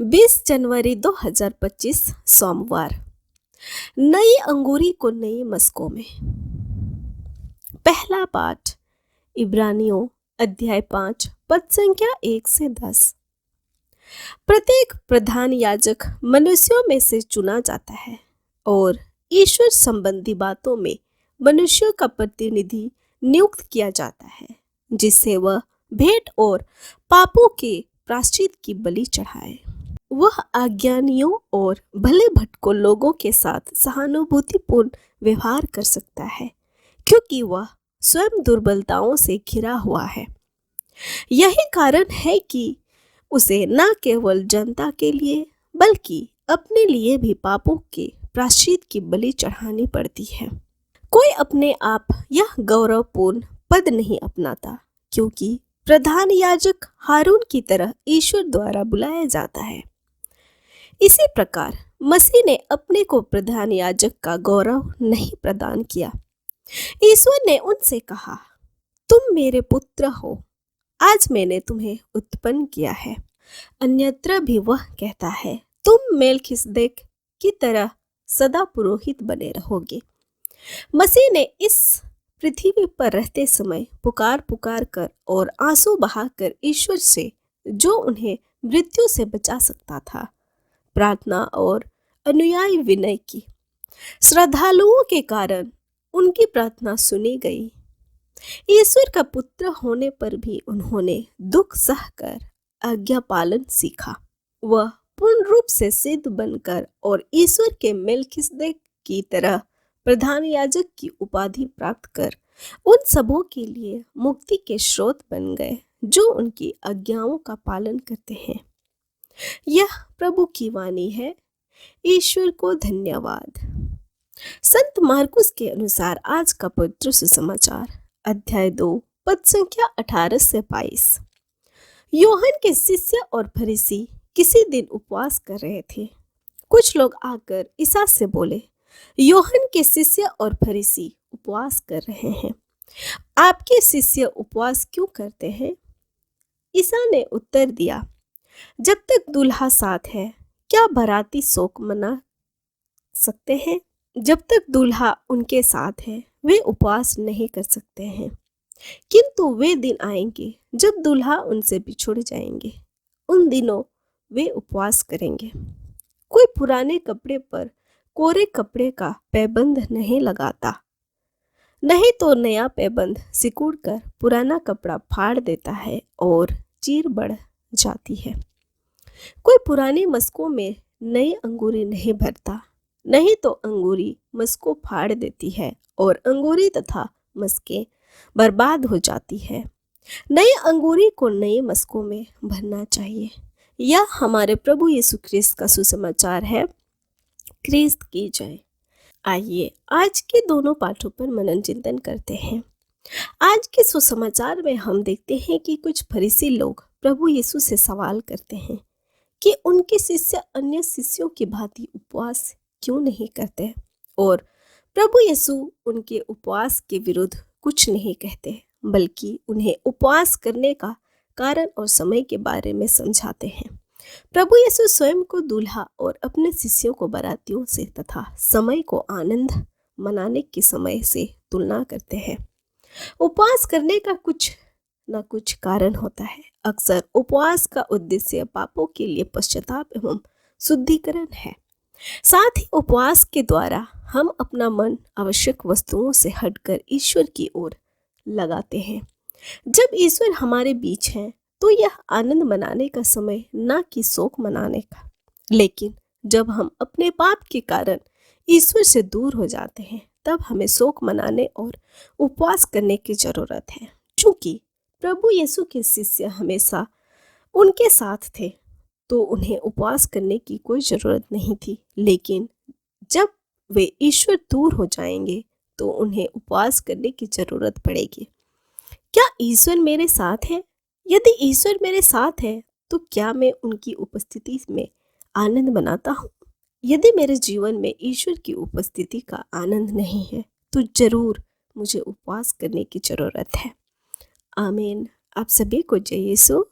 20 जनवरी 2025 सोमवार। नई अंगूरी को नई मस्कों में। पहला पाठ इब्रानियों अध्याय 5 पद संख्या 1 से 10। प्रत्येक प्रधान याजक मनुष्यों में से चुना जाता है और ईश्वर संबंधी बातों में मनुष्यों का प्रतिनिधि नियुक्त किया जाता है, जिससे वह भेंट और पापों के प्रायश्चित की बलि चढ़ाए। वह अज्ञानियों और भले भटकों लोगों के साथ सहानुभूतिपूर्ण व्यवहार कर सकता है, क्योंकि वह स्वयं दुर्बलताओं से घिरा हुआ है। यही कारण है कि उसे न केवल जनता के लिए बल्कि अपने लिए भी पापों के प्रायश्चित की बलि चढ़ानी पड़ती है। कोई अपने आप यह गौरवपूर्ण पद नहीं अपनाता, क्योंकि प्रधान याजक हारून की तरह ईश्वर द्वारा बुलाया जाता है। इसी प्रकार मसीह ने अपने को प्रधान याजक का गौरव नहीं प्रदान किया। ईश्वर ने उनसे कहा, तुम मेरे पुत्र हो, आज मैंने तुम्हें उत्पन्न किया है। अन्यत्र भी वह कहता है, तुम मेलकिसदेक की तरह सदा पुरोहित बने रहोगे। मसीह ने इस पृथ्वी पर रहते समय पुकार पुकार कर और आंसू बहाकर ईश्वर से, जो उन्हें मृत्यु से बचा सकता था, प्रार्थना और अनुयायी विनय की। श्रद्धालुओं के कारण उनकी प्रार्थना सुनी गई। ईश्वर का पुत्र होने पर भी उन्होंने दुख सहकर आज्ञा पालन सीखा। वह पूर्ण रूप से सिद्ध बनकर और ईश्वर के मेलकिसदेक की तरह प्रधान याजक की उपाधि प्राप्त कर उन सबों के लिए मुक्ति के स्रोत बन गए, जो उनकी आज्ञाओं का पालन करते हैं। यह प्रभु की वाणी है। ईश्वर को धन्यवाद। संत मार्कुस के अनुसार आज का पवित्र सुसमाचार अध्याय 2 पद संख्या 18 से 22। यूहन्ना के शिष्य और फरीसी किसी दिन उपवास कर रहे थे। कुछ लोग आकर ईसा से बोले, यूहन्ना के शिष्य और फरीसी उपवास कर रहे हैं, आपके शिष्य उपवास क्यों करते हैं? ईसा ने उत्तर दिया, जब तक दूल्हा साथ है, क्या बाराती शोक मना सकते हैं? जब तक दूल्हा उनके साथ है, वे उपवास नहीं कर सकते हैं। किंतु वे दिन आएंगे जब दूल्हा उनसे बिछुड़ जाएंगे, उन दिनों वे उपवास करेंगे। कोई पुराने कपड़े पर कोरे कपड़े का पैबंद नहीं लगाता, नहीं तो नया पैबंद सिकुड़ कर पुराना कपड़ा फाड़ देता है और चीर बढ़ जाती है। कोई पुरानी मस्कों में नई अंगूरी नहीं भरता, नहीं तो अंगूरी मस्को फाड़ देती है और अंगूरी तथा मस्कें बर्बाद हो जाती है। नई अंगूरी को नई मस्कों में भरना चाहिए। यह हमारे प्रभु यीशु ख्रिस्त का सुसमाचार है। ख्रिस्त की जय। आइए आज के दोनों पाठों पर मनन चिंतन करते हैं। आज के सुसमाचार में हम देखते हैं कि कुछ फरीसी लोग प्रभु यीशु से सवाल करते हैं कि उनके शिष्य अन्य शिष्यों की भांति उपवास क्यों नहीं करते, और प्रभु यीशु उनके उपवास के विरुद्ध कुछ नहीं कहते, बल्कि उन्हें उपवास करने का कारण और समय के बारे में समझाते हैं। प्रभु यीशु स्वयं को दूल्हा और अपने शिष्यों को बारातियों से तथा समय को आनंद मनाने के समय से तुलना करते हैं। उपवास करने का कुछ न कुछ कारण होता है। अक्सर उपवास का उद्देश्य पापों के लिए पश्चाताप एवं शुद्धिकरण है। साथ ही उपवास के द्वारा हम अपना मन आवश्यक वस्तुओं से हटकर ईश्वर की ओर लगाते हैं। जब ईश्वर हमारे बीच है तो यह आनंद मनाने का समय, न कि शोक मनाने का। लेकिन जब हम अपने पाप के कारण ईश्वर से दूर हो जाते हैं, तब हमें शोक मनाने और उपवास करने की जरूरत है। क्योंकि प्रभु यीशु के शिष्य हमेशा उनके साथ थे, तो उन्हें उपवास करने की कोई जरूरत नहीं थी। लेकिन जब वे ईश्वर दूर हो जाएंगे तो उन्हें उपवास करने की जरूरत पड़ेगी। क्या ईश्वर मेरे साथ है? यदि ईश्वर मेरे साथ है तो क्या मैं उनकी उपस्थिति में आनंद मनाता हूँ? यदि मेरे जीवन में ईश्वर की उपस्थिति का आनंद नहीं है तो जरूर मुझे उपवास करने की जरूरत है। आमीन। आप सभी को जय यीशु।